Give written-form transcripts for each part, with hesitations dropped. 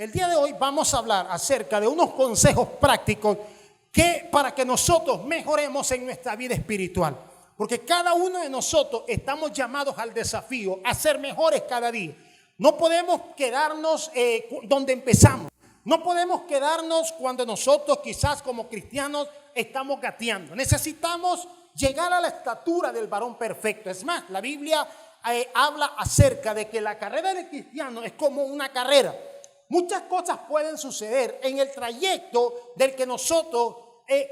El día de hoy vamos a hablar acerca de unos consejos prácticos para que nosotros mejoremos en nuestra vida espiritual. Porque cada uno de nosotros estamos llamados al desafío a ser mejores cada día. No podemos quedarnos donde empezamos. No podemos quedarnos cuando nosotros quizás como cristianos estamos gateando. Necesitamos llegar a la estatura del varón perfecto. Es más, la Biblia habla acerca de que la carrera del cristiano es como una carrera. Muchas cosas pueden suceder en el trayecto del que nosotros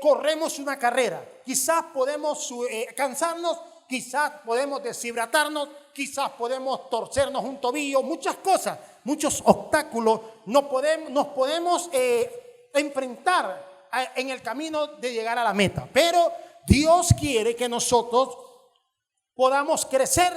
corremos una carrera. Quizás podemos cansarnos, quizás podemos deshidratarnos, quizás podemos torcernos un tobillo, muchas cosas, muchos obstáculos nos podemos enfrentar en el camino de llegar a la meta. Pero Dios quiere que nosotros podamos crecer,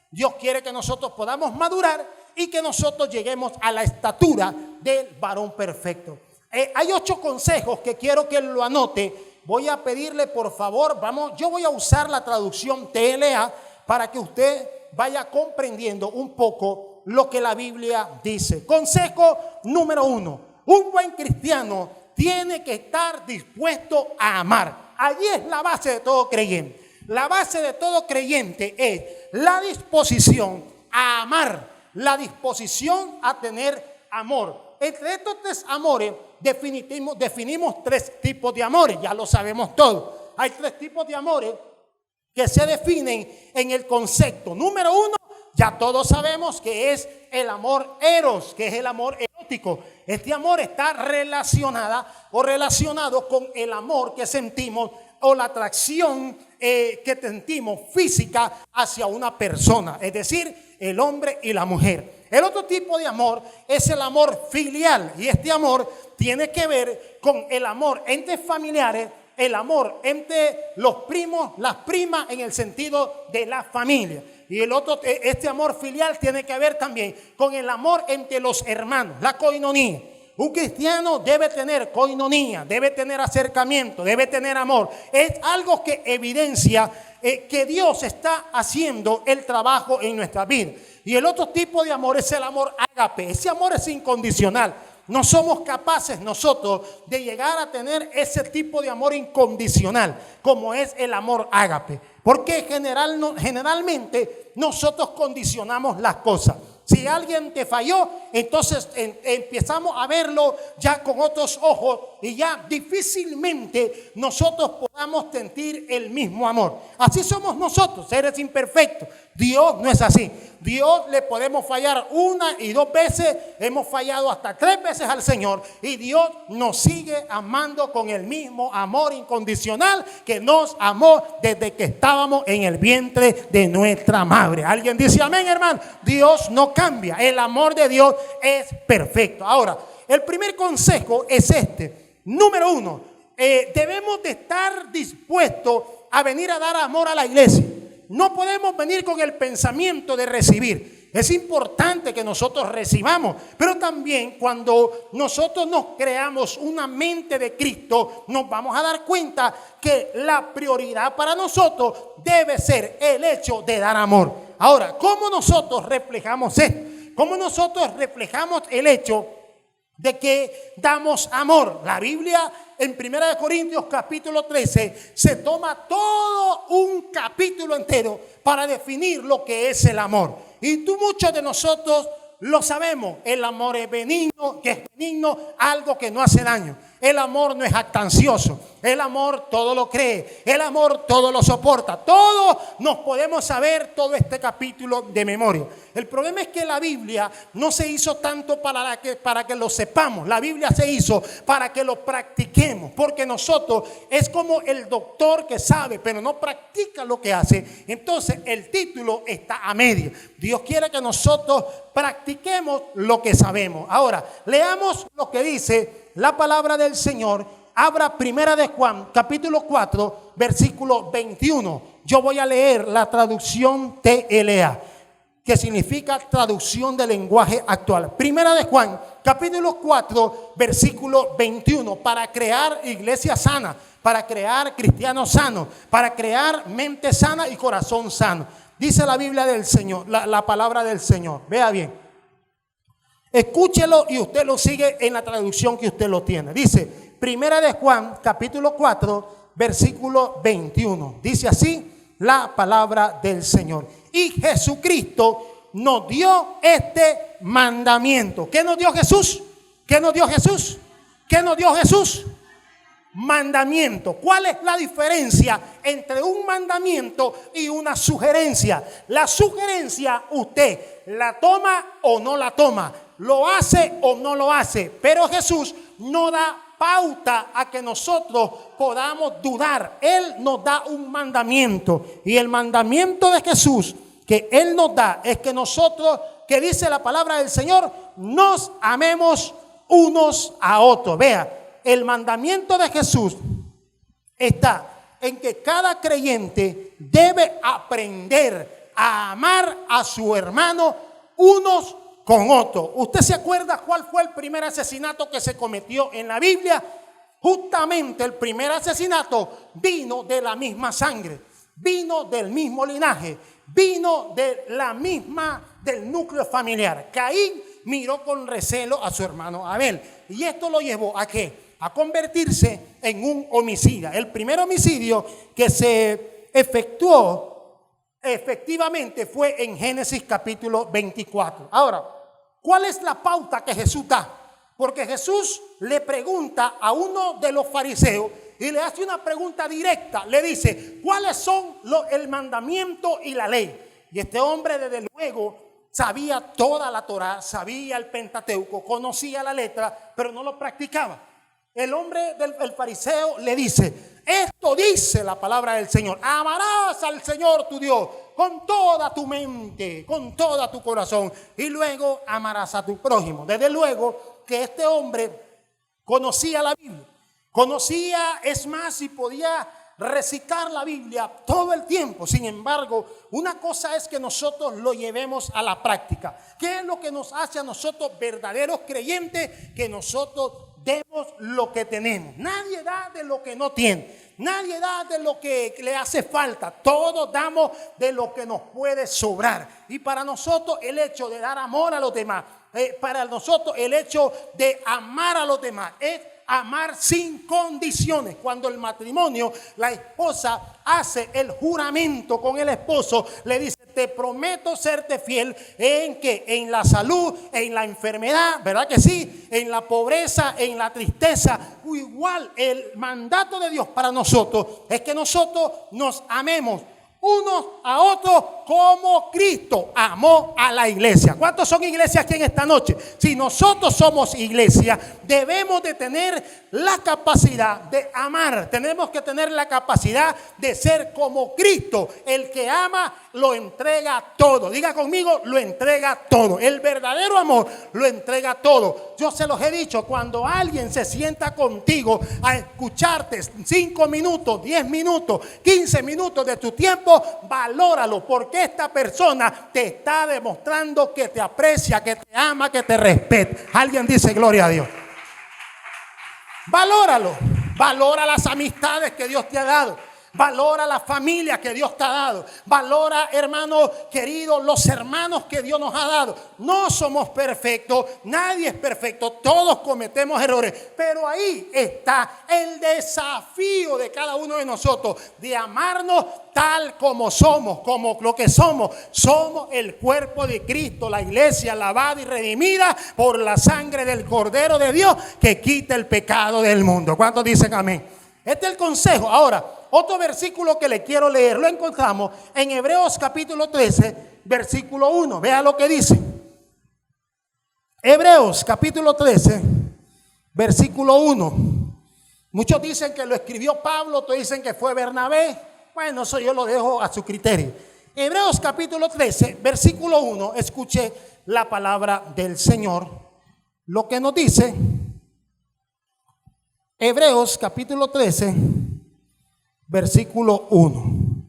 Dios quiere que nosotros podamos madurar y que nosotros lleguemos a la estatura del varón perfecto. Hay 8 consejos que quiero que lo anote. Voy a pedirle por favor, yo voy a usar la traducción TLA para que usted vaya comprendiendo un poco lo que la Biblia dice. Consejo número 1. Un buen cristiano tiene que estar dispuesto a amar. Allí es la base de todo creyente. La base de todo creyente es la disposición a amar, la disposición a tener amor. Entre estos 3 amores definimos 3 tipos de amores, ya lo sabemos todos. Hay 3 tipos de amores que se definen en el concepto. Número 1, ya todos sabemos que es el amor eros, que es el amor erótico. Este amor está relacionado con el amor que sentimos o la atracción que sentimos física hacia una persona, es decir, el hombre y la mujer. El otro tipo de amor es el amor filial, y este amor tiene que ver con el amor entre familiares, el amor entre los primos, las primas, en el sentido de la familia. Y este amor filial tiene que ver también con el amor entre los hermanos, la coinonía. Un cristiano debe tener coinonía, debe tener acercamiento, debe tener amor. Es algo que evidencia que Dios está haciendo el trabajo en nuestra vida. Y el otro tipo de amor es el amor ágape. Ese amor es incondicional. No somos capaces nosotros de llegar a tener ese tipo de amor incondicional como es el amor ágape. Porque generalmente nosotros condicionamos las cosas. Si alguien te falló, entonces empezamos a verlo ya con otros ojos y ya difícilmente nosotros podamos sentir el mismo amor. Así somos nosotros, seres imperfectos. Dios no es así. Dios le podemos fallar 1 y 2 veces, hemos fallado hasta 3 veces al Señor y Dios nos sigue amando con el mismo amor incondicional que nos amó desde que estábamos en el vientre de nuestra madre. ¿Alguien dice amén, hermano? Dios no cambia, el amor de Dios es perfecto. Ahora, el primer consejo es este. Número 1, debemos de estar dispuestos a venir a dar amor a la iglesia. No podemos venir con el pensamiento de recibir. Es importante que nosotros recibamos, pero también cuando nosotros nos creamos una mente de Cristo, nos vamos a dar cuenta que la prioridad para nosotros debe ser el hecho de dar amor. Ahora, ¿cómo nosotros reflejamos esto? ¿Cómo nosotros reflejamos el hecho de que damos amor? La Biblia en 1 Corintios capítulo 13 se toma todo un capítulo entero para definir lo que es el amor. Y muchos de nosotros lo sabemos. El amor es benigno, que es benigno, algo que no hace daño. El amor no es jactancioso. El amor todo lo cree. El amor todo lo soporta. Todos nos podemos saber todo este capítulo de memoria. El problema es que la Biblia no se hizo tanto para que lo sepamos. La Biblia se hizo para que lo practiquemos. Porque nosotros es como el doctor que sabe, pero no practica lo que hace. Entonces el título está a media. Dios quiere que nosotros practiquemos lo que sabemos. Ahora, leamos lo que dice la palabra del Señor. Abra 1 de Juan, capítulo 4, versículo 21. Yo voy a leer la traducción TLA, que significa traducción del lenguaje actual. 1 de Juan, capítulo 4, versículo 21. Para crear iglesia sana, para crear cristianos sanos, para crear mente sana y corazón sano. Dice la Biblia del Señor, la palabra del Señor. Vea bien. Escúchelo y usted lo sigue en la traducción que usted lo tiene. Dice, Primera de Juan, capítulo 4, versículo 21. Dice así la palabra del Señor. Y Jesucristo nos dio este mandamiento. ¿Qué nos dio Jesús? ¿Qué nos dio Jesús? ¿Qué nos dio Jesús? Mandamiento. ¿Cuál es la diferencia entre un mandamiento y una sugerencia? La sugerencia usted la toma o no la toma, lo hace o no lo hace, pero Jesús no da pauta a que nosotros podamos dudar. Él nos da un mandamiento, y el mandamiento de Jesús que Él nos da es que nosotros, que dice la palabra del Señor, nos amemos unos a otros. Vea, el mandamiento de Jesús está en que cada creyente debe aprender a amar a su hermano unos con otros. ¿Usted se acuerda cuál fue el primer asesinato que se cometió en la Biblia? Justamente el primer asesinato vino de la misma sangre, vino del mismo linaje, vino de la misma, del núcleo familiar. Caín miró con recelo a su hermano Abel, y esto lo llevó ¿a qué? A convertirse en un homicida. El primer homicidio que se efectuó efectivamente fue en Génesis capítulo 24. Ahora, ¿cuál es la pauta que Jesús da? Porque Jesús le pregunta a uno de los fariseos y le hace una pregunta directa. Le dice, ¿cuáles son el mandamiento y la ley? Y este hombre desde luego sabía toda la Torá, sabía el Pentateuco, conocía la letra, pero no lo practicaba. El hombre del fariseo le dice, esto dice la palabra del Señor: amarás al Señor tu Dios con toda tu mente, con todo tu corazón, y luego amarás a tu prójimo. Desde luego que este hombre conocía la Biblia, conocía, es más, y podía recitar la Biblia todo el tiempo. Sin embargo, una cosa es que nosotros lo llevemos a la práctica. ¿Qué es lo que nos hace a nosotros verdaderos creyentes? Que nosotros demos lo que tenemos. Nadie da de lo que no tiene. Nadie da de lo que le hace falta. Todos damos de lo que nos puede sobrar. Y para nosotros el hecho de dar amor a los demás, para nosotros el hecho de amar a los demás es amar sin condiciones. Cuando el matrimonio, la esposa hace el juramento con el esposo, le dice: te prometo serte fiel en que en la salud, en la enfermedad, ¿verdad que sí? En la pobreza, en la tristeza. Igual el mandato de Dios para nosotros es que nosotros nos amemos unos a otros como Cristo amó a la iglesia. ¿Cuántos son iglesias aquí en esta noche? Si nosotros somos iglesia, debemos de tener la capacidad de amar. Tenemos que tener la capacidad de ser como Cristo. El que ama lo entrega todo. Diga conmigo, lo entrega todo. El verdadero amor lo entrega todo. Yo se los he dicho, cuando alguien se sienta contigo a escucharte 5 minutos, 10 minutos, 15 minutos de tu tiempo, valóralo, porque esta persona te está demostrando que te aprecia, que te ama, que te respeta. Alguien dice gloria a Dios. Valóralo. Valora las amistades que Dios te ha dado. Valora la familia que Dios te ha dado. Valora, hermano querido, los hermanos que Dios nos ha dado. No somos perfectos, nadie es perfecto, todos cometemos errores. Pero ahí está el desafío de cada uno de nosotros, de amarnos tal como somos, como lo que somos. Somos el cuerpo de Cristo, la iglesia lavada y redimida por la sangre del Cordero de Dios que quita el pecado del mundo. ¿Cuántos dicen amén? Este es el consejo. Ahora, otro versículo que le quiero leer, lo encontramos en Hebreos capítulo 13, versículo 1. Vea lo que dice. Hebreos capítulo 13, versículo 1. Muchos dicen que lo escribió Pablo, otros dicen que fue Bernabé. Bueno, eso yo lo dejo a su criterio. Hebreos capítulo 13, versículo 1. Escuche la palabra del Señor. Lo que nos dice Hebreos capítulo 13, versículo 1.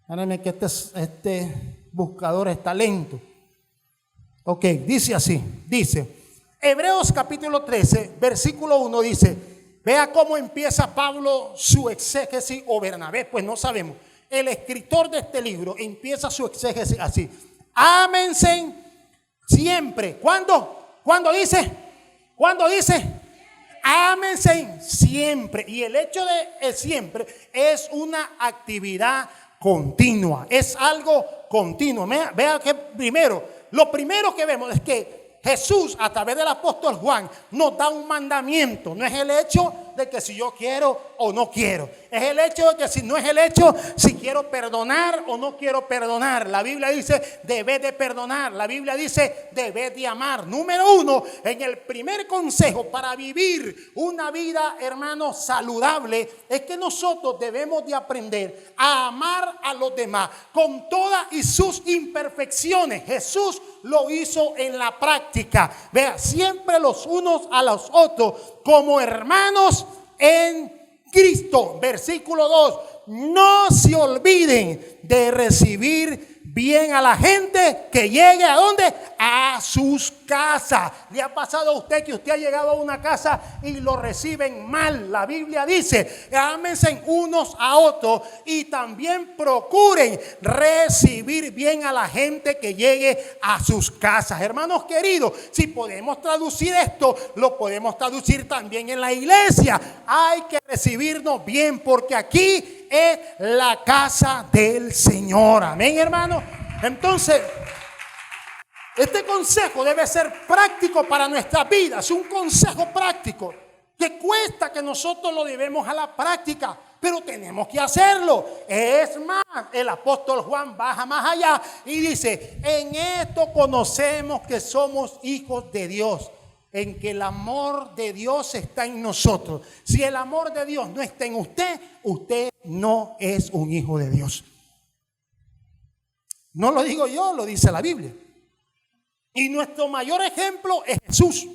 Espérenme que este buscador está lento. Ok, dice así. Dice, Hebreos capítulo 13, versículo 1 dice, vea cómo empieza Pablo su exégesis, o Bernabé, pues no sabemos. El escritor de este libro empieza su exégesis así: ámense siempre. ¿Cuándo? Cuando dice, ámense siempre. Y el hecho de siempre es una actividad continua, es algo continuo. Vea que lo primero que vemos es que Jesús, a través del apóstol Juan, nos da un mandamiento. No es el hecho de que si yo quiero o no quiero. Es el hecho de que si quiero perdonar o no quiero perdonar. La Biblia dice, debes de perdonar. La Biblia dice, debes de amar. Número 1, en el primer consejo para vivir una vida, hermano, saludable, es que nosotros debemos de aprender a amar a los demás con todas y sus imperfecciones. Jesús lo hizo en la práctica. Vea, siempre los unos a los otros como hermanos en Cristo. Versículo 2. No se olviden de recibir bien a la gente que llegue ¿a dónde? A sus casas. ¿Le ha pasado a usted que usted ha llegado a una casa y lo reciben mal? La Biblia dice, ámense unos a otros y también procuren recibir bien a la gente que llegue a sus casas. Hermanos queridos, si podemos traducir esto, lo podemos traducir también en la iglesia. Hay que recibirnos bien porque aquí es la casa del Señor. Amén, hermano. Entonces, este consejo debe ser práctico para nuestra vida. Es un consejo práctico que cuesta que nosotros lo llevemos a la práctica, pero tenemos que hacerlo. Es más, el apóstol Juan baja más allá y dice, en esto conocemos que somos hijos de Dios, en que el amor de Dios está en nosotros. Si el amor de Dios no está en usted, usted no es un hijo de Dios. No lo digo yo, lo dice la Biblia. Y nuestro mayor ejemplo es Jesús.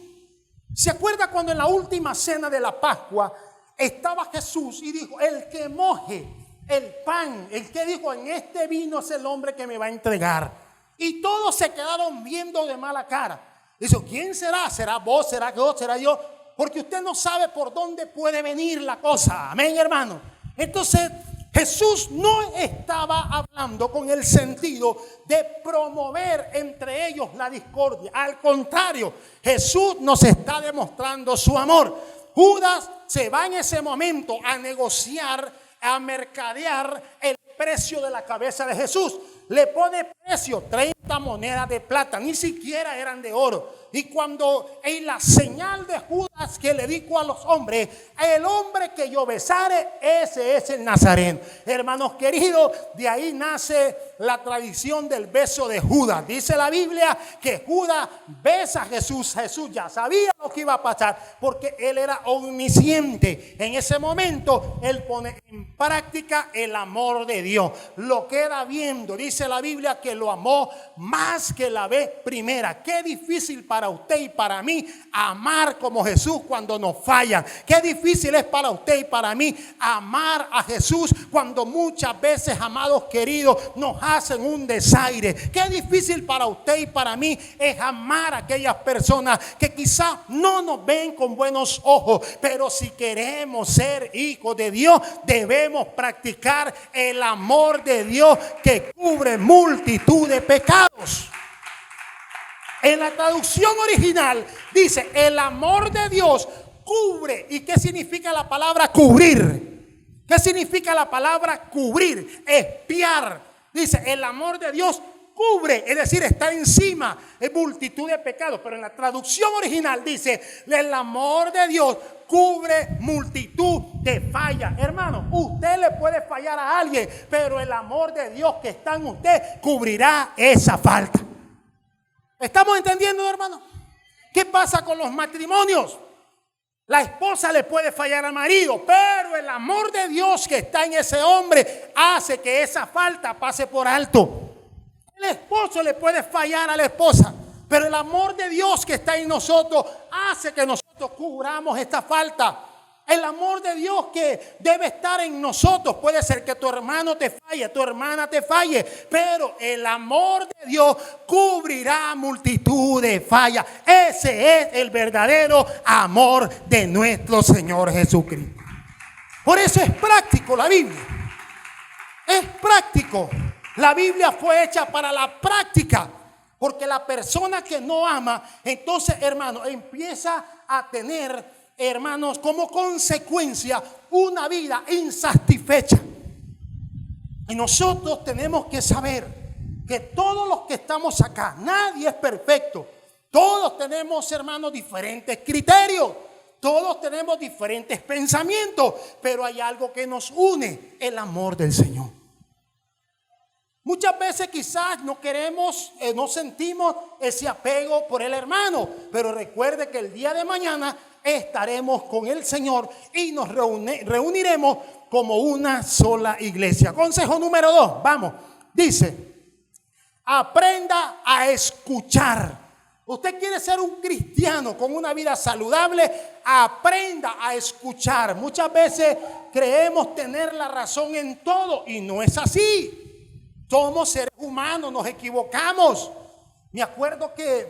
¿Se acuerda cuando en la última cena de la Pascua estaba Jesús y dijo, el que moje el pan, el que dijo, en este vino es el hombre que me va a entregar? Y todos se quedaron viendo de mala cara. Dice, ¿quién será? ¿Será vos? ¿Será yo? ¿Será yo? Porque usted no sabe por dónde puede venir la cosa. Amén, hermano. Entonces, Jesús no estaba hablando con el sentido de promover entre ellos la discordia. Al contrario, Jesús nos está demostrando su amor. Judas se va en ese momento a negociar, a mercadear el precio de la cabeza de Jesús. Le pone precio, 30 monedas de plata, ni siquiera eran de oro. Y cuando en la señal de Judas que le dijo a los hombres, el hombre que yo besare, ese es el Nazareno. Hermanos queridos, de ahí nace la tradición del beso de Judas. Dice la Biblia que Judas besa a Jesús. Jesús ya sabía lo que iba a pasar porque él era omnisciente. En ese momento él pone en práctica el amor de Dios. Lo queda viendo. Dice la Biblia que lo amó más que la vez primera. Qué difícil para usted y para mí amar como Jesús cuando nos fallan. Qué difícil es para usted y para mí amar a Jesús cuando muchas veces, amados queridos, nos hacen un desaire. Qué difícil para usted y para mí es amar a aquellas personas que quizás no nos ven con buenos ojos, pero si queremos ser hijos de Dios, debemos practicar el amor de Dios que cubre multitud de pecados. En la traducción original dice, el amor de Dios cubre. ¿Y qué significa la palabra cubrir? ¿Qué significa la palabra cubrir? Espiar. Dice, el amor de Dios cubre, es decir, está encima de multitud de pecados. Pero en la traducción original dice, el amor de Dios cubre multitud de fallas. Hermano, usted le puede fallar a alguien, pero el amor de Dios que está en usted cubrirá esa falta. ¿Estamos entendiendo, hermano? ¿Qué pasa con los matrimonios? La esposa le puede fallar al marido, pero el amor de Dios que está en ese hombre hace que esa falta pase por alto. El esposo le puede fallar a la esposa, pero el amor de Dios que está en nosotros hace que nosotros cubramos esta falta. El amor de Dios que debe estar en nosotros. Puede ser que tu hermano te falle, tu hermana te falle, pero el amor de Dios cubrirá multitud de fallas. Ese es el verdadero amor de nuestro Señor Jesucristo. Por eso es práctico la Biblia. Es práctico. La Biblia fue hecha para la práctica. Porque la persona que no ama, entonces, hermanos, empieza a tener, hermanos, como consecuencia una vida insatisfecha. Y nosotros tenemos que saber que todos los que estamos acá, nadie es perfecto. Todos tenemos, hermanos, diferentes criterios. Todos tenemos diferentes pensamientos. Pero hay algo que nos une: el amor del Señor. Muchas veces quizás no queremos, no sentimos ese apego por el hermano. Pero recuerde que el día de mañana estaremos con el Señor y nos reuniremos como una sola iglesia. Consejo número 2, vamos. Dice: aprenda a escuchar. Usted quiere ser un cristiano con una vida saludable, aprenda a escuchar. Muchas veces creemos tener la razón en todo y no es así. Somos seres humanos, nos equivocamos. Me acuerdo que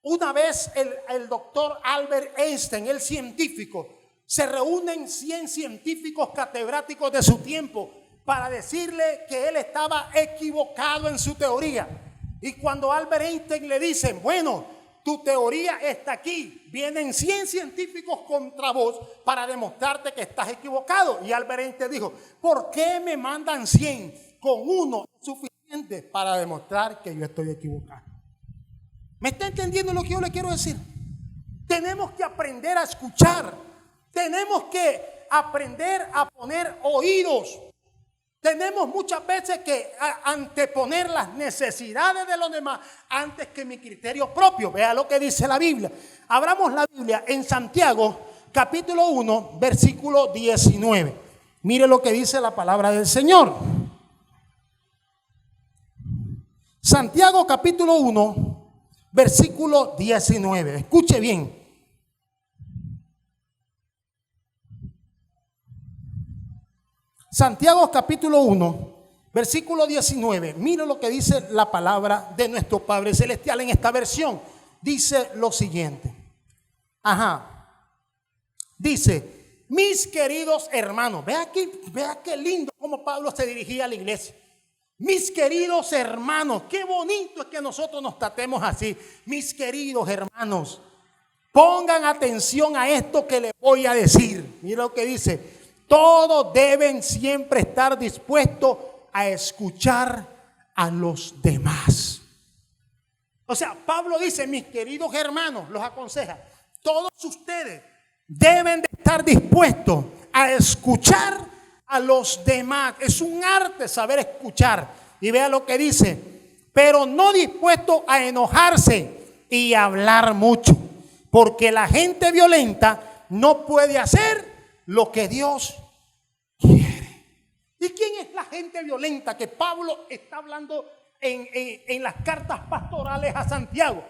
una vez el doctor Albert Einstein, el científico, se reúnen 100 científicos catedráticos de su tiempo para decirle que él estaba equivocado en su teoría. Y cuando Albert Einstein le dicen: bueno, tu teoría está aquí, vienen 100 científicos contra vos para demostrarte que estás equivocado. Y Albert Einstein dijo: ¿por qué me mandan 100? Con uno es suficiente para demostrar que yo estoy equivocado. ¿Me está entendiendo lo que yo le quiero decir? Tenemos que aprender a escuchar. Tenemos que aprender a poner oídos. Tenemos muchas veces que anteponer las necesidades de los demás antes que mi criterio propio. Vea lo que dice la Biblia. Abramos la Biblia en Santiago, capítulo 1, versículo 19. Mire lo que dice la palabra del Señor. Santiago, capítulo 1, versículo 19. Escuche bien. Santiago capítulo 1, versículo 19. Mira lo que dice la palabra de nuestro Padre Celestial en esta versión. Dice lo siguiente. Dice: mis queridos hermanos. Vea qué lindo cómo Pablo se dirigía a la iglesia. Mis queridos hermanos. Qué bonito es que nosotros nos tratemos así. Mis queridos hermanos, pongan atención a esto que les voy a decir. Mira lo que dice: todos deben siempre estar dispuestos a escuchar a los demás. O sea, Pablo dice: mis queridos hermanos, los aconseja, todos ustedes deben de estar dispuestos a escuchar a los demás. Es un arte saber escuchar. Y vea lo que dice: pero no dispuestos a enojarse y a hablar mucho, porque la gente violenta no puede hacer lo que Dios quiere. ¿Y quién es la gente violenta que Pablo está hablando en las cartas pastorales a Santiago?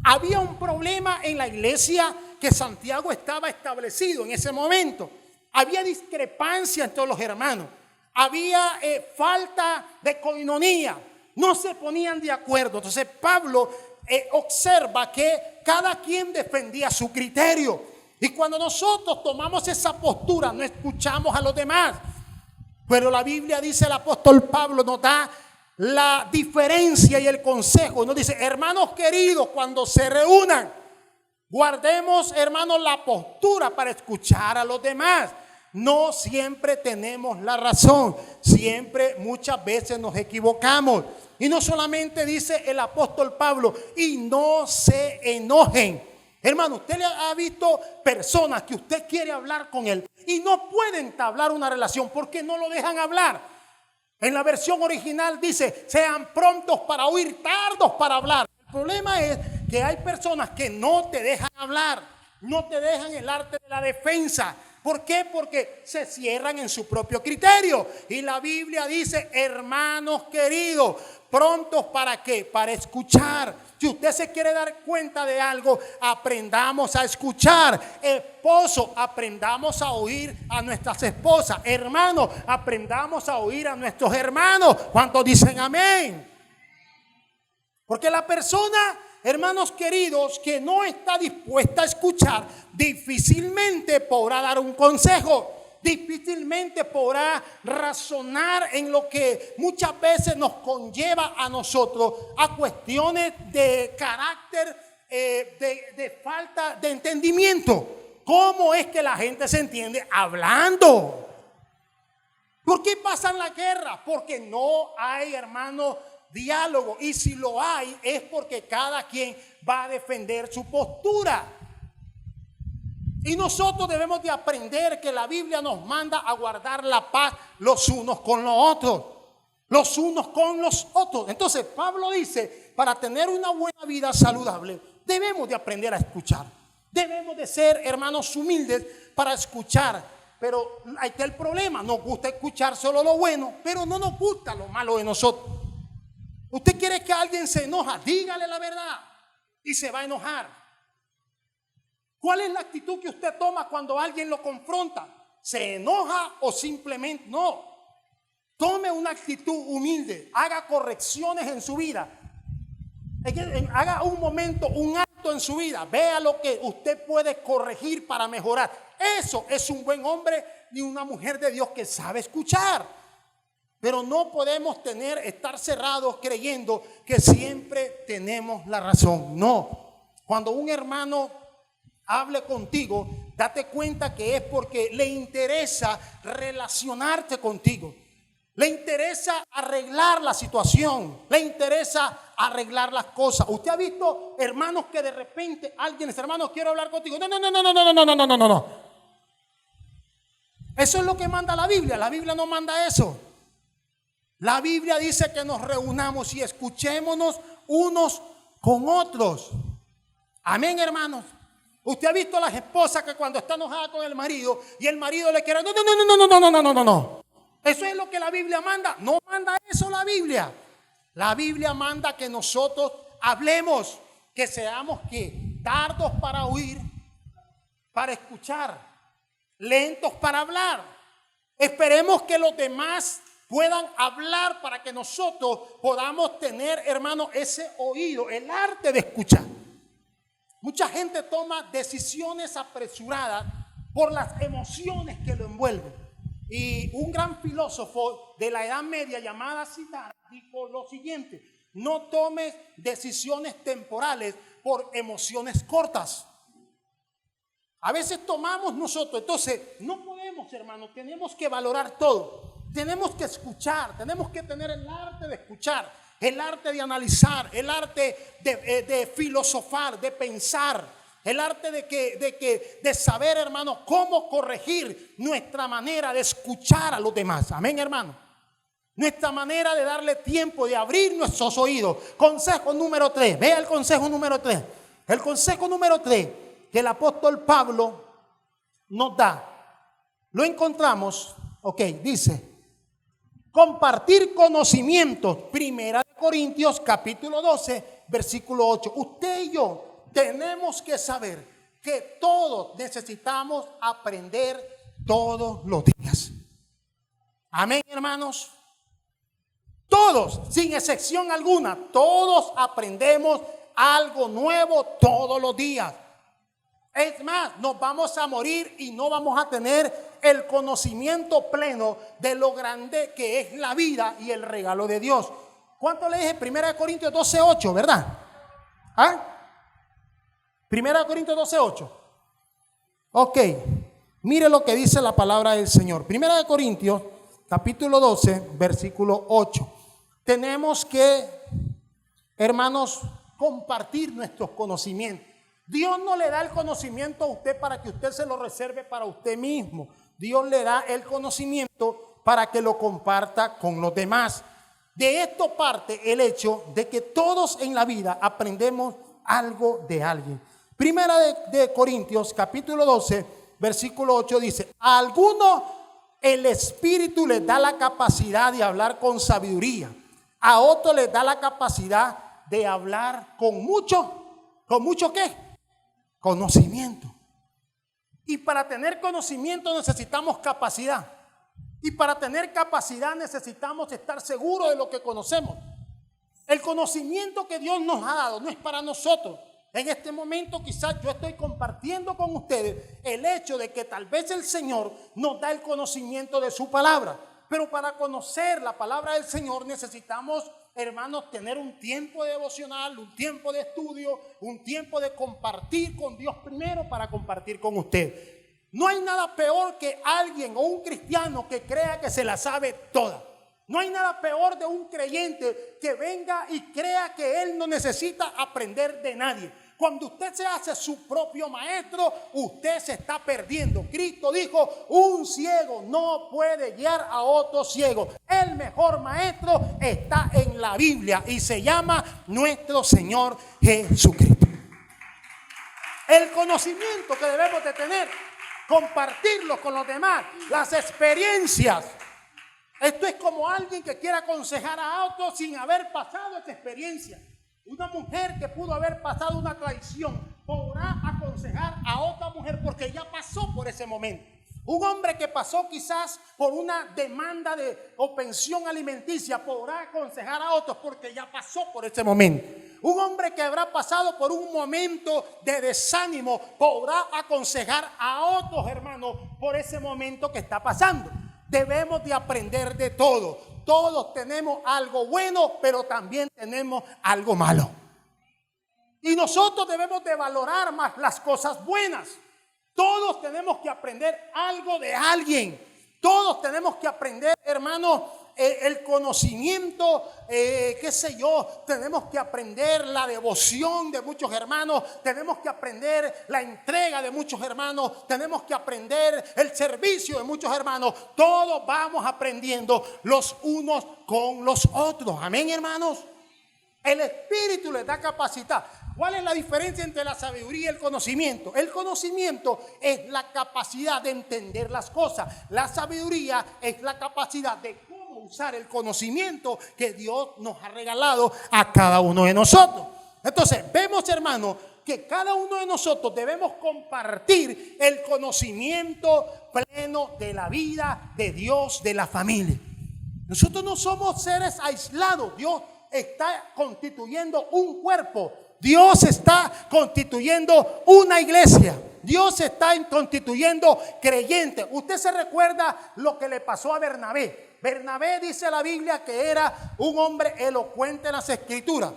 Había un problema en la iglesia que Santiago estaba establecido en ese momento. Había discrepancia entre los hermanos. Había falta de coinonía. No se ponían de acuerdo. Entonces Pablo observa que cada quien defendía su criterio. Y cuando nosotros tomamos esa postura, no escuchamos a los demás. Pero la Biblia dice, el apóstol Pablo nos da la diferencia y el consejo. Nos dice: hermanos queridos, cuando se reúnan, guardemos, hermanos, la postura para escuchar a los demás. No siempre tenemos la razón. Siempre, muchas veces nos equivocamos. Y no solamente dice el apóstol Pablo: y no se enojen. Hermano, usted ha visto personas que usted quiere hablar con él y no pueden entablar una relación porque no lo dejan hablar. En la versión original dice: sean prontos para oír, tardos para hablar. El problema es que hay personas que no te dejan hablar, no te dejan el arte de la defensa. ¿Por qué? Porque se cierran en su propio criterio. Y la Biblia dice: hermanos queridos, prontos ¿para qué? Para escuchar. Si usted se quiere dar cuenta de algo, aprendamos a escuchar. Esposo, aprendamos a oír a nuestras esposas. Hermanos, aprendamos a oír a nuestros hermanos. ¿Cuántos dicen amén? Porque la persona, hermanos queridos, que no está dispuesta a escuchar, difícilmente podrá dar un consejo. difícilmente podrá razonar en lo que muchas veces nos conlleva a nosotros a cuestiones de carácter, de falta de entendimiento. ¿Cómo es que la gente se entiende? Hablando. ¿Por qué pasan la guerra? Porque no hay, hermano, diálogo. Y si lo hay, es porque cada quien va a defender su postura. Y nosotros debemos de aprender que la Biblia nos manda a guardar la paz los unos con los otros. Los unos con los otros. Entonces Pablo dice, para tener una buena vida saludable, debemos de aprender a escuchar. Debemos de ser, hermanos, humildes para escuchar. Pero ahí está el problema. Nos gusta escuchar solo lo bueno, pero no nos gusta lo malo de nosotros. Usted quiere que alguien se enoja, dígale la verdad y se va a enojar. ¿Cuál es la actitud que usted toma cuando alguien lo confronta? ¿Se enoja o simplemente no? Tome una actitud humilde, haga correcciones en su vida. Haga un momento, un acto en su vida. Vea lo que usted puede corregir para mejorar. Eso es un buen hombre y una mujer de Dios que sabe escuchar. Pero no podemos estar cerrados creyendo que siempre tenemos la razón. No. Cuando un hermano hable contigo, date cuenta que es porque le interesa relacionarte contigo. Le interesa arreglar la situación. Le interesa arreglar las cosas. Usted ha visto hermanos que de repente alguien dice, hermano, quiero hablar contigo. No. Eso es lo que manda la Biblia. La Biblia no manda eso. La Biblia dice que nos reunamos y escuchémonos unos con otros. Amén, hermanos. Usted ha visto a las esposas que cuando está enojada con el marido y el marido le quiere, no. Eso es lo que la Biblia manda. No manda eso la Biblia. La Biblia manda que nosotros hablemos, que seamos tardos para oír, para escuchar, lentos para hablar. Esperemos que los demás puedan hablar para que nosotros podamos tener, hermano, ese oído, el arte de escuchar. Mucha gente toma decisiones apresuradas por las emociones que lo envuelven. Y un gran filósofo de la Edad Media llamado Siddhartha dijo lo siguiente: no tomes decisiones temporales por emociones cortas. A veces tomamos nosotros, entonces no podemos, hermano, tenemos que valorar todo. Tenemos que escuchar, tenemos que tener el arte de escuchar, el arte de analizar, el arte de filosofar, de pensar, el arte de saber, hermano, cómo corregir nuestra manera de escuchar a los demás. Amén, hermano. Nuestra manera de darle tiempo, de abrir nuestros oídos. Consejo número 3. Vea el consejo número 3. El consejo número 3 que el apóstol Pablo nos da. Lo encontramos, dice: compartir conocimientos. Primera de Corintios capítulo 12, versículo 8. Usted y yo tenemos que saber que todos necesitamos aprender todos los días. Amén, hermanos. Todos, sin excepción alguna, todos aprendemos algo nuevo todos los días. Es más, nos vamos a morir y no vamos a tener el conocimiento pleno de lo grande que es la vida y el regalo de Dios. ¿Cuánto le dije? 1 Corintios 12:8, ¿verdad? ¿Ah? 1 Corintios 12:8. Ok, mire lo que dice la palabra del Señor. 1 Corintios capítulo 12, versículo 8. Tenemos que, hermanos, compartir nuestros conocimientos. Dios no le da el conocimiento a usted para que usted se lo reserve para usted mismo. Dios le da el conocimiento para que lo comparta con los demás. De esto parte el hecho de que todos en la vida aprendemos algo de alguien. Primera de Corintios capítulo 12, versículo 8 dice: a algunos el Espíritu les da la capacidad de hablar con sabiduría, a otros les da la capacidad de hablar con mucho ¿qué? Conocimiento. Y para tener conocimiento necesitamos capacidad. Y para tener capacidad necesitamos estar seguros de lo que conocemos. El conocimiento que Dios nos ha dado no es para nosotros. En este momento quizás yo estoy compartiendo con ustedes el hecho de que tal vez el Señor nos da el conocimiento de su palabra. Pero para conocer la palabra del Señor necesitamos, hermanos, tener un tiempo devocional, un tiempo de estudio, un tiempo de compartir con Dios primero para compartir con usted. No hay nada peor que alguien o un cristiano que crea que se la sabe toda. No hay nada peor de un creyente que venga y crea que él no necesita aprender de nadie. Cuando usted se hace su propio maestro, usted se está perdiendo. Cristo dijo, un ciego no puede guiar a otro ciego. El mejor maestro está en la Biblia y se llama nuestro Señor Jesucristo. El conocimiento que debemos de tener, compartirlo con los demás, las experiencias. Esto es como alguien que quiere aconsejar a otro sin haber pasado esa experiencia. Una mujer que pudo haber pasado una traición podrá aconsejar a otra mujer porque ya pasó por ese momento. Un hombre que pasó quizás por una demanda o pensión alimenticia podrá aconsejar a otros porque ya pasó por ese momento. Un hombre que habrá pasado por un momento de desánimo podrá aconsejar a otros hermanos por ese momento que está pasando. Debemos de aprender de todo. Todos tenemos algo bueno, pero también tenemos algo malo. Y nosotros debemos de valorar más las cosas buenas. Todos tenemos que aprender algo de alguien. Todos tenemos que aprender, hermanos, el conocimiento, qué sé yo, tenemos que aprender la devoción de muchos hermanos, tenemos que aprender la entrega de muchos hermanos, tenemos que aprender el servicio de muchos hermanos. Todos vamos aprendiendo los unos con los otros. Amén, hermanos. El Espíritu les da capacidad. ¿Cuál es la diferencia entre la sabiduría y el conocimiento? El conocimiento es la capacidad de entender las cosas. La sabiduría es la capacidad de usar el conocimiento que Dios nos ha regalado a cada uno de nosotros. Entonces, vemos, hermanos, que cada uno de nosotros debemos compartir el conocimiento pleno de la vida, de Dios, de la familia. Nosotros no somos seres aislados. Dios está constituyendo un cuerpo. Dios está constituyendo una iglesia. Dios está constituyendo creyentes. Usted se recuerda lo que le pasó a Bernabé. Bernabé, dice la Biblia, que era un hombre elocuente en las Escrituras.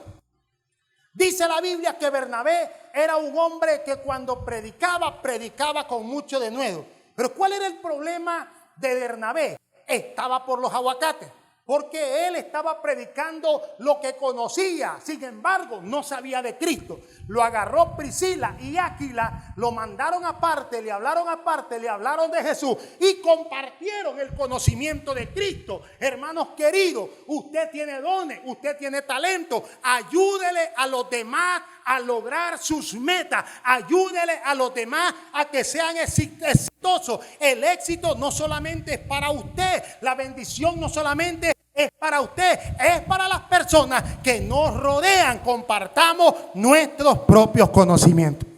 Dice la Biblia que Bernabé era un hombre que cuando predicaba con mucho denuedo. Pero ¿cuál era el problema de Bernabé? Estaba por los aguacates. Porque él estaba predicando lo que conocía, sin embargo, no sabía de Cristo. Lo agarró Priscila y Áquila, lo mandaron aparte, le hablaron de Jesús y compartieron el conocimiento de Cristo. Hermanos queridos, usted tiene dones, usted tiene talento, ayúdele a los demás a lograr sus metas, ayúdele a los demás a que sean exitosos. El éxito no solamente es para usted, la bendición no solamente es para usted, es para las personas que nos rodean. Compartamos nuestros propios conocimientos.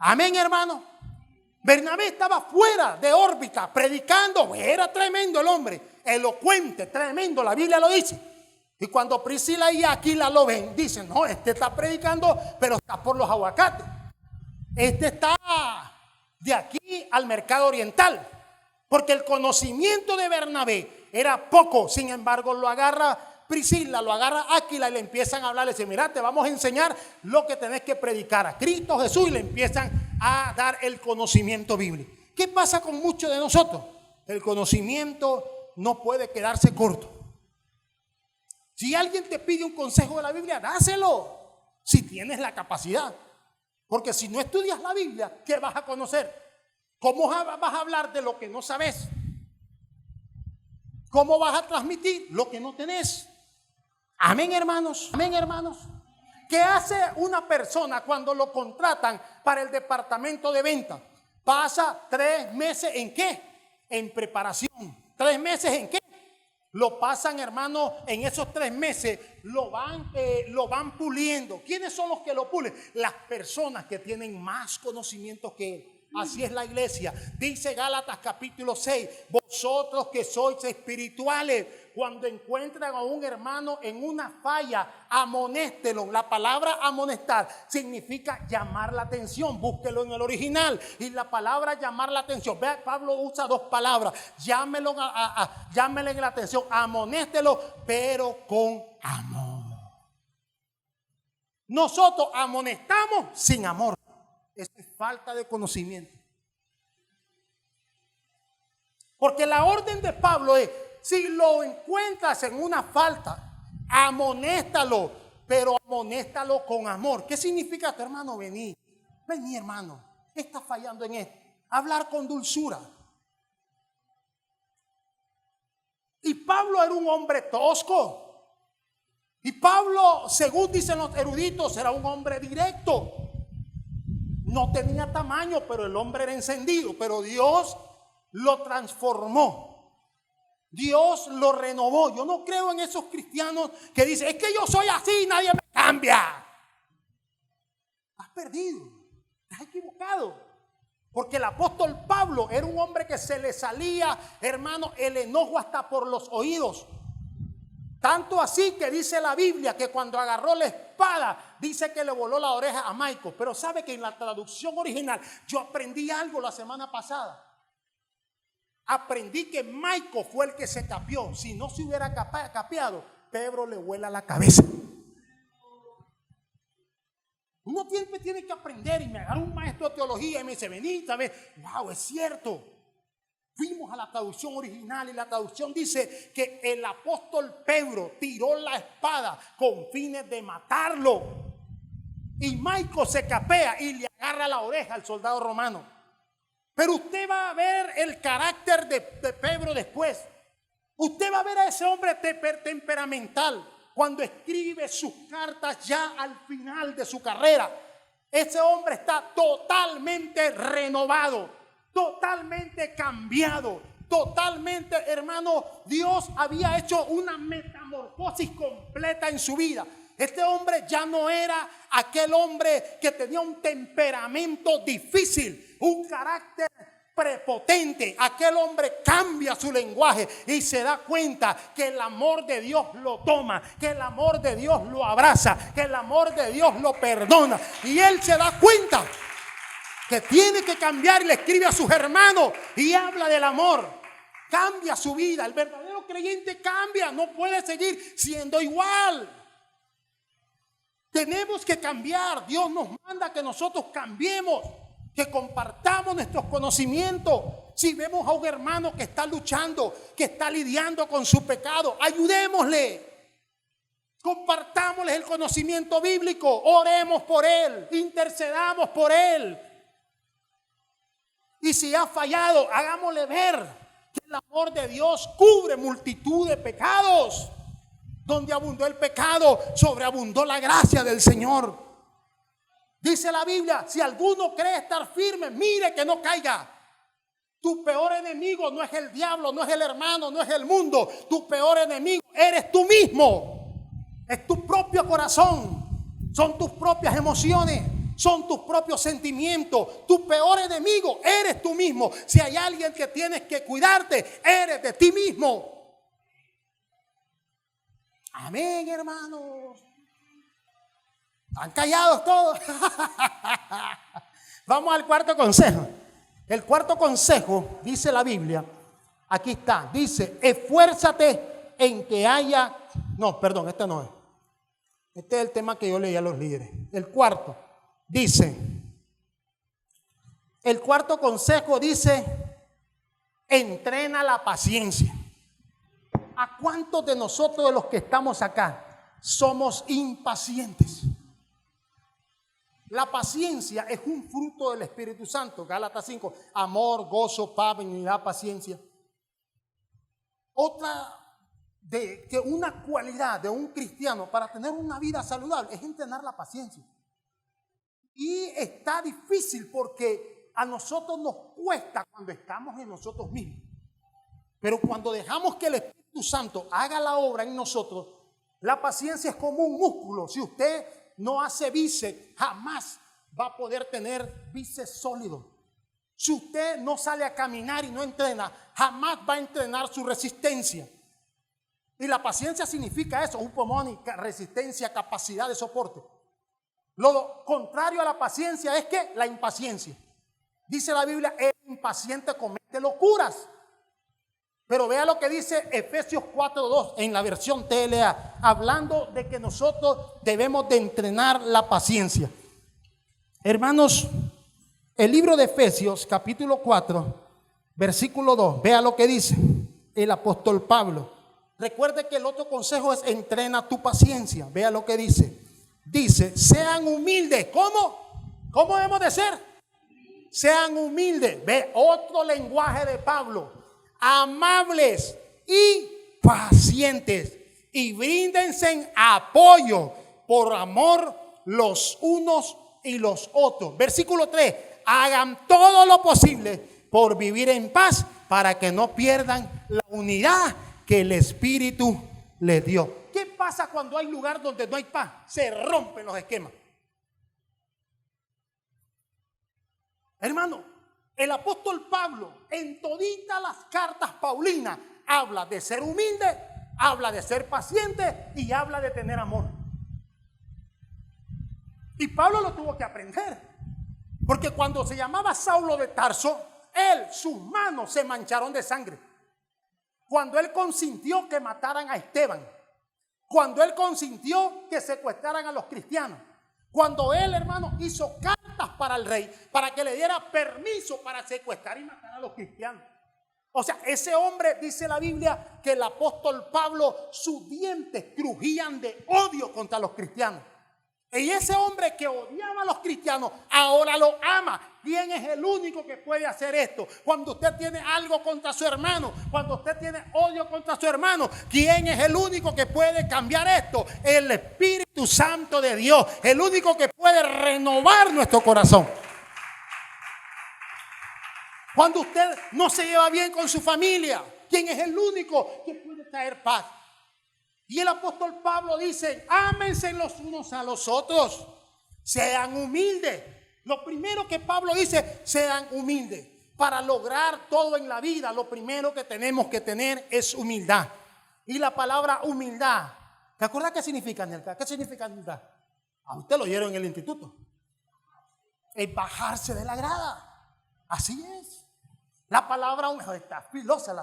Amén, hermano. Bernabé estaba fuera de órbita predicando. Era tremendo el hombre, elocuente, tremendo, la Biblia lo dice. Y cuando Priscila y Aquila lo ven, dicen, no, este está predicando, pero está por los aguacates. Este está de aquí al mercado oriental. Porque el conocimiento de Bernabé era poco. Sin embargo, lo agarra Priscila, lo agarra Áquila y le empiezan a hablar. Le dicen, mira, te vamos a enseñar lo que tenés que predicar a Cristo Jesús. Y le empiezan a dar el conocimiento bíblico. ¿Qué pasa con muchos de nosotros? El conocimiento no puede quedarse corto. Si alguien te pide un consejo de la Biblia, dáselo. Si tienes la capacidad. Porque si no estudias la Biblia, ¿qué vas a conocer? ¿Cómo vas a hablar de lo que no sabes? ¿Cómo vas a transmitir lo que no tenés? Amén, hermanos. Amén, hermanos. ¿Qué hace una persona cuando lo contratan para el departamento de venta? Pasa 3 meses ¿en qué? En preparación. 3 meses ¿en qué? Lo pasan, hermanos, en esos 3 meses lo van puliendo. ¿Quiénes son los que lo pulen? Las personas que tienen más conocimiento que él. Así es la iglesia. Dice Gálatas capítulo 6, vosotros que sois espirituales, cuando encuentran a un hermano en una falla, amonéstelo. La palabra amonestar significa llamar la atención. Búsquelo en el original. Y la palabra llamar la atención, vea, Pablo usa dos palabras. Llámele la atención, amonéstelo, pero con amor. Nosotros amonestamos sin amor. Eso es falta de conocimiento. Porque la orden de Pablo es, si lo encuentras en una falta, amonéstalo, pero amonéstalo con amor. ¿Qué significa esto, hermano? Vení, hermano, ¿qué está fallando en esto? Hablar con dulzura. Y Pablo era un hombre tosco. Y Pablo, según dicen los eruditos, era un hombre directo. No tenía tamaño, pero el hombre era encendido. Pero Dios lo transformó. Dios lo renovó. Yo no creo en esos cristianos que dicen, es que yo soy así, nadie me cambia. Estás perdido, estás equivocado. Porque el apóstol Pablo era un hombre que se le salía, hermano, el enojo hasta por los oídos. Tanto así que dice la Biblia que cuando agarró la espada, dice que le voló la oreja a Michael. Pero sabe que en la traducción original, yo aprendí algo la semana pasada. Aprendí que Michael fue el que se capió. Si no se hubiera capeado, Pedro le vuela la cabeza. Uno tiene que aprender. Y me agarró un maestro de teología y me dice, vení, ¿sabes? Wow, es cierto. Fuimos a la traducción original y la traducción dice que el apóstol Pedro tiró la espada con fines de matarlo. Y Michael se capea y le agarra la oreja al soldado romano. Pero usted va a ver el carácter de Pedro después. Usted va a ver a ese hombre temperamental cuando escribe sus cartas ya al final de su carrera. Ese hombre está totalmente renovado. Totalmente cambiado, totalmente, hermano, Dios había hecho una metamorfosis completa en su vida. Este hombre ya no era aquel hombre que tenía un temperamento difícil, un carácter prepotente. Aquel hombre cambia su lenguaje y se da cuenta que el amor de Dios lo toma, que el amor de Dios lo abraza, que el amor de Dios lo perdona. Y él se da cuenta que tiene que cambiar y le escribe a sus hermanos y habla del amor. Cambia su vida. El verdadero creyente cambia, no puede seguir siendo igual. Tenemos que cambiar. Dios nos manda que nosotros cambiemos, que compartamos nuestros conocimientos. Si vemos a un hermano que está luchando, que está lidiando con su pecado, ayudémosle. Compartámosle el conocimiento bíblico, oremos por él, intercedamos por él. Y si ha fallado, hagámosle ver que el amor de Dios cubre multitud de pecados. Donde abundó el pecado, sobreabundó la gracia del Señor. Dice la Biblia, si alguno cree estar firme, mire que no caiga. Tu peor enemigo no es el diablo, no es el hermano, no es el mundo. Tu peor enemigo eres tú mismo. Es tu propio corazón. Son tus propias emociones. Son tus propios sentimientos. Tu peor enemigo eres tú mismo. Si hay alguien que tienes que cuidarte, eres de ti mismo. Amén, hermanos. ¿Están callados todos? Vamos al cuarto consejo. El cuarto consejo, dice la Biblia, aquí está, dice, esfuérzate en que haya... No, perdón, este no es. Este es el tema que yo leí a los líderes. El cuarto. Dice, el cuarto consejo dice, entrena la paciencia. ¿A cuántos de nosotros de los que estamos acá somos impacientes? La paciencia es un fruto del Espíritu Santo. Gálatas 5, amor, gozo, paz, benignidad, paciencia. Otra de que una cualidad de un cristiano para tener una vida saludable es entrenar la paciencia. Y está difícil porque a nosotros nos cuesta cuando estamos en nosotros mismos. Pero cuando dejamos que el Espíritu Santo haga la obra en nosotros, la paciencia es como un músculo. Si usted no hace bíceps, jamás va a poder tener bíceps sólidos. Si usted no sale a caminar y no entrena, jamás va a entrenar su resistencia. Y la paciencia significa eso, resistencia, capacidad de soporte. Lo contrario a la paciencia es que la impaciencia. Dice la Biblia, el impaciente comete locuras. Pero vea lo que dice Efesios 4:2 en la versión TLA, hablando de que nosotros debemos de entrenar la paciencia. Hermanos, el libro de Efesios capítulo 4, versículo 2, vea lo que dice el apóstol Pablo. Recuerde que el otro consejo es entrena tu paciencia. Vea lo que dice. Dice, sean humildes. ¿Cómo? ¿Cómo debemos de ser? Sean humildes. Ve otro lenguaje de Pablo. Amables y pacientes. Y bríndense apoyo por amor los unos y los otros. Versículo 3. Hagan todo lo posible por vivir en paz para que no pierdan la unidad que el Espíritu les dio. ¿Qué pasa cuando hay lugar donde no hay paz? Se rompen los esquemas. Hermano, el apóstol Pablo en toditas las cartas paulinas habla de ser humilde, habla de ser paciente y habla de tener amor. Y Pablo lo tuvo que aprender, porque cuando se llamaba Saulo de Tarso, sus manos se mancharon de sangre. Cuando él consintió que mataran a Esteban, cuando él consintió que secuestraran a los cristianos, cuando él, hermano, hizo cartas para el rey para que le diera permiso para secuestrar y matar a los cristianos. O sea, ese hombre, dice la Biblia, que el apóstol Pablo, sus dientes crujían de odio contra los cristianos. Y ese hombre que odiaba a los cristianos, ahora lo ama. ¿Quién es el único que puede hacer esto? Cuando usted tiene algo contra su hermano, cuando usted tiene odio contra su hermano, ¿quién es el único que puede cambiar esto? El Espíritu Santo de Dios, el único que puede renovar nuestro corazón. Cuando usted no se lleva bien con su familia, ¿quién es el único que puede traer paz? Y el apóstol Pablo dice, ámense los unos a los otros, sean humildes. Lo primero que Pablo dice, sean humildes. Para lograr todo en la vida, lo primero que tenemos que tener es humildad. Y la palabra humildad, ¿te acuerdas qué significa, Nelka? ¿Qué significa humildad? A usted lo oyeron en el instituto. Es bajarse de la grada. Así es. La palabra, está filosa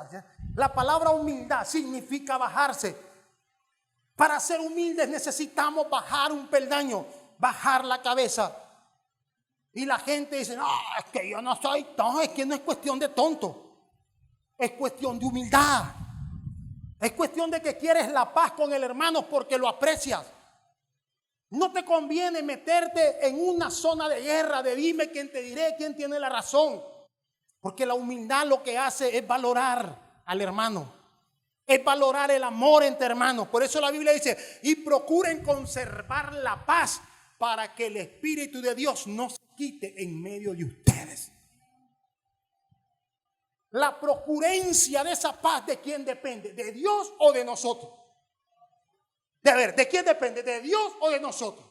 la palabra humildad significa bajarse. Para ser humildes necesitamos bajar un peldaño, bajar la cabeza. Y la gente dice, no, es que yo no soy tonto, es que no es cuestión de tonto. Es cuestión de humildad. Es cuestión de que quieres la paz con el hermano porque lo aprecias. No te conviene meterte en una zona de guerra, de dime quién te diré, quién tiene la razón. Porque la humildad lo que hace es valorar al hermano. Es valorar el amor entre hermanos. Por eso la Biblia dice, y procuren conservar la paz para que el Espíritu de Dios no se quite en medio de ustedes. La procurencia de esa paz, ¿de quién depende? ¿De Dios o de nosotros? ¿De quién depende? ¿De Dios o de nosotros?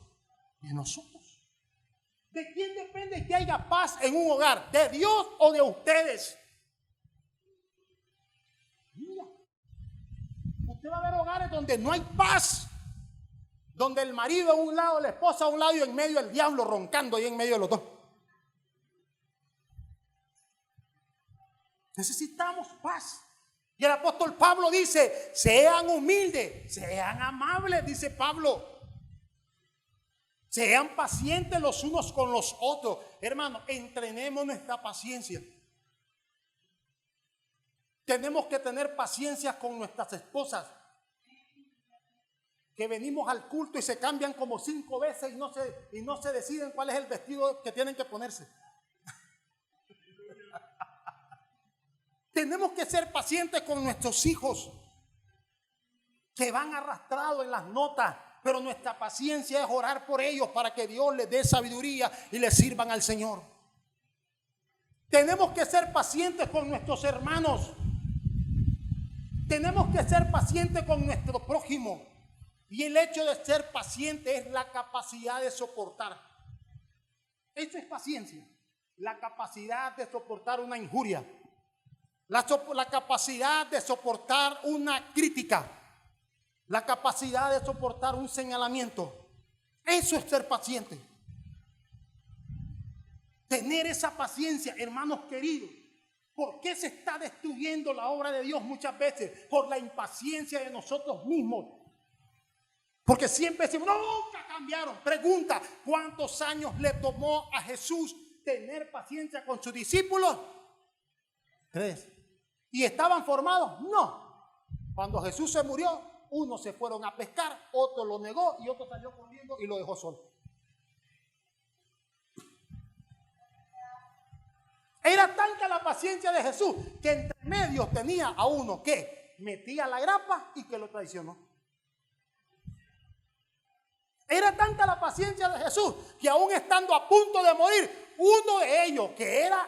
De nosotros. ¿De quién depende que haya paz en un hogar? ¿De Dios o de ustedes? Mira, usted va a ver hogares donde no hay paz, donde el marido a un lado, la esposa a un lado y en medio el diablo roncando ahí en medio de los dos. Necesitamos paz. Y el apóstol Pablo dice, sean humildes, sean amables, dice Pablo. Sean pacientes los unos con los otros. Hermano, entrenemos nuestra paciencia. Tenemos que tener paciencia con nuestras esposas, que venimos al culto y se cambian como 5 veces y no se deciden cuál es el vestido que tienen que ponerse. Tenemos que ser pacientes con nuestros hijos, que van arrastrados en las notas, pero nuestra paciencia es orar por ellos para que Dios les dé sabiduría y les sirvan al Señor. Tenemos que ser pacientes con nuestros hermanos. Tenemos que ser pacientes con nuestro prójimo. Y el hecho de ser paciente es la capacidad de soportar. Eso es paciencia. la capacidad de soportar una injuria, la capacidad de soportar una crítica, la capacidad de soportar un señalamiento. Eso es ser paciente. Tener esa paciencia, hermanos queridos. ¿Por qué se está destruyendo la obra de Dios muchas veces? Por la impaciencia de nosotros mismos. Porque siempre decimos, nunca cambiaron. Pregunta, ¿cuántos años le tomó a Jesús tener paciencia con sus discípulos? 3. ¿Y estaban formados? No. Cuando Jesús se murió, unos se fueron a pescar, otro lo negó y otro salió corriendo y lo dejó solo. Era tanta la paciencia de Jesús que entre medio tenía a uno que metía la grapa y que lo traicionó. Era tanta la paciencia de Jesús que aún estando a punto de morir, uno de ellos, que era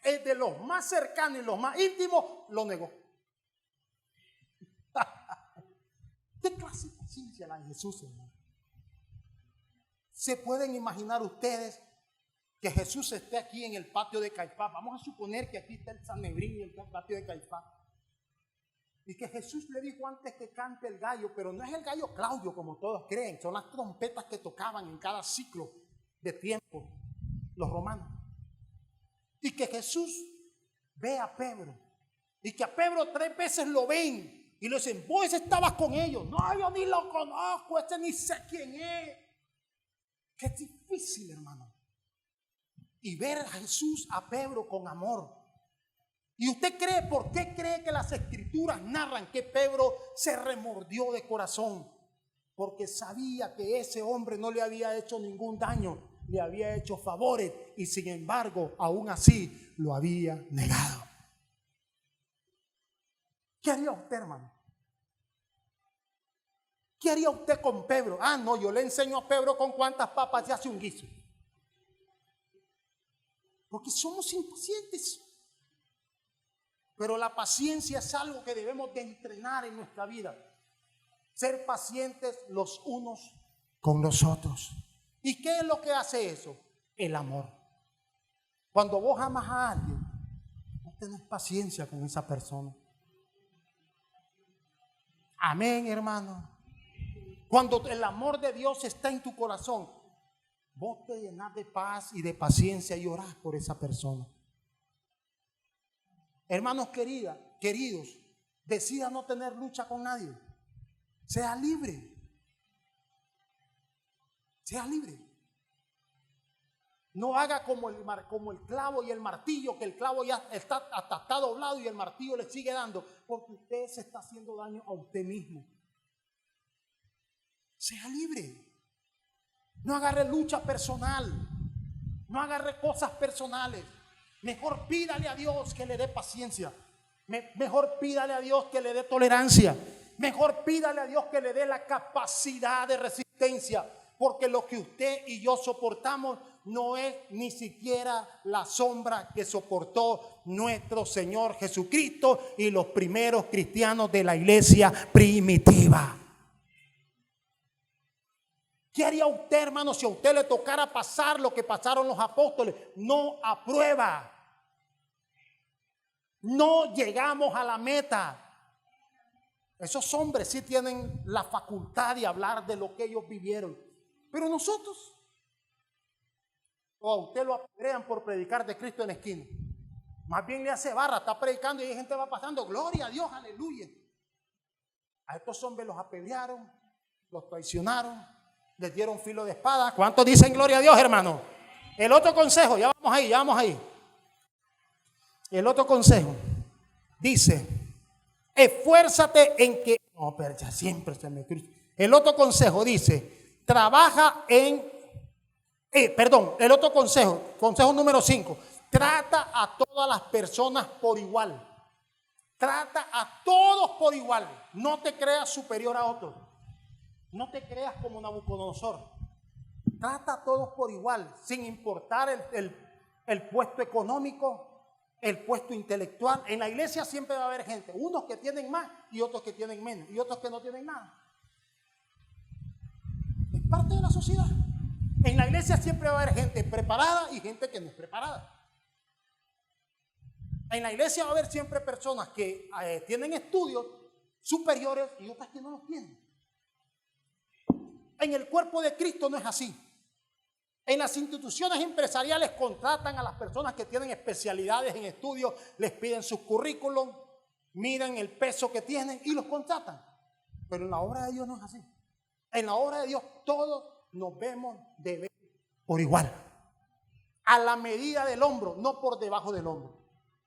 el de los más cercanos y los más íntimos, lo negó. ¿Qué clase de paciencia la de Jesús, hermano? ¿Se pueden imaginar ustedes que Jesús esté aquí en el patio de Caifás? Vamos a suponer que aquí está el Sanedrín y el patio de Caifás. Y que Jesús le dijo antes que cante el gallo, pero no es el gallo Claudio como todos creen, son las trompetas que tocaban en cada ciclo de tiempo los romanos. Y que Jesús ve a Pedro y que a Pedro 3 veces lo ven y le dicen, vos estabas con ellos. No, yo ni lo conozco, este ni sé quién es. Qué difícil, hermano. Y ver a Jesús, a Pedro con amor. ¿Y usted cree, por qué cree que las escrituras narran que Pedro se remordió de corazón? Porque sabía que ese hombre no le había hecho ningún daño, le había hecho favores y sin embargo, aún así, lo había negado. ¿Qué haría usted, hermano? ¿Qué haría usted con Pedro? Ah, no, yo le enseño a Pedro con cuántas papas se hace un guiso. Porque somos impacientes. Pero la paciencia es algo que debemos de entrenar en nuestra vida. Ser pacientes los unos con los otros. ¿Y qué es lo que hace eso? El amor. Cuando vos amas a alguien, no tenés paciencia con esa persona. Amén, hermano. Cuando el amor de Dios está en tu corazón, vos te llenás de paz y de paciencia y orás por esa persona. Hermanos queridos, decida no tener lucha con nadie. Sea libre. Sea libre. No haga como el clavo y el martillo, que el clavo ya está doblado y el martillo le sigue dando, porque usted se está haciendo daño a usted mismo. Sea libre. No agarre lucha personal. No agarre cosas personales. Mejor pídale a Dios que le dé paciencia. Mejor pídale a Dios que le dé tolerancia. Mejor pídale a Dios que le dé la capacidad de resistencia. Porque lo que usted y yo soportamos no es ni siquiera la sombra que soportó nuestro Señor Jesucristo y los primeros cristianos de la iglesia primitiva. ¿Qué haría usted, hermano, si a usted le tocara pasar lo que pasaron los apóstoles? No aprueba. No llegamos a la meta. Esos hombres sí tienen la facultad de hablar de lo que ellos vivieron. Pero nosotros, o a usted lo apedrean por predicar de Cristo en la esquina. Más bien le hace barra, está predicando y hay gente va pasando, gloria a Dios, aleluya. A estos hombres los apedrearon, los traicionaron, les dieron filo de espada. ¿Cuántos dicen gloria a Dios, hermano? El otro consejo, ya vamos ahí. El otro consejo dice, esfuérzate en que... No, pero ya siempre se me cruza. El otro consejo dice, trabaja en... el otro consejo número 5, trata a todas las personas por igual. Trata a todos por igual. No te creas superior a otros. No te creas como Nabucodonosor. Trata a todos por igual, sin importar el puesto económico, el puesto intelectual. En la iglesia siempre va a haber gente, unos que tienen más y otros que tienen menos, y otros que no tienen nada. Es parte de la sociedad. En la iglesia siempre va a haber gente preparada y gente que no es preparada. En la iglesia va a haber siempre personas que tienen estudios superiores y otras que no los tienen. En el cuerpo de Cristo no es así. En las instituciones empresariales contratan a las personas que tienen especialidades en estudios, les piden sus currículum, miran el peso que tienen y los contratan. Pero en la obra de Dios no es así. En la obra de Dios todos nos vemos de ver por igual. A la medida del hombro, no por debajo del hombro.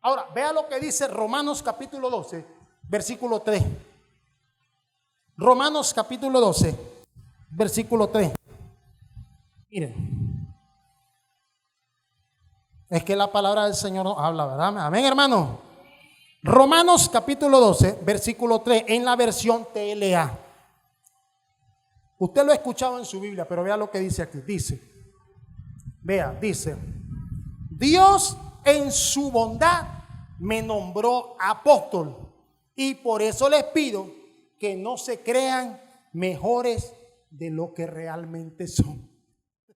Ahora, vea lo que dice Romanos capítulo 12, versículo 3. Romanos capítulo 12, versículo 3. Miren. Es que la palabra del Señor nos habla, ¿verdad? Amén, hermano. Romanos capítulo 12, versículo 3, en la versión TLA. Usted lo ha escuchado en su Biblia, pero vea lo que dice aquí. Dice, Dios en su bondad me nombró apóstol y por eso les pido que no se crean mejores de lo que realmente son.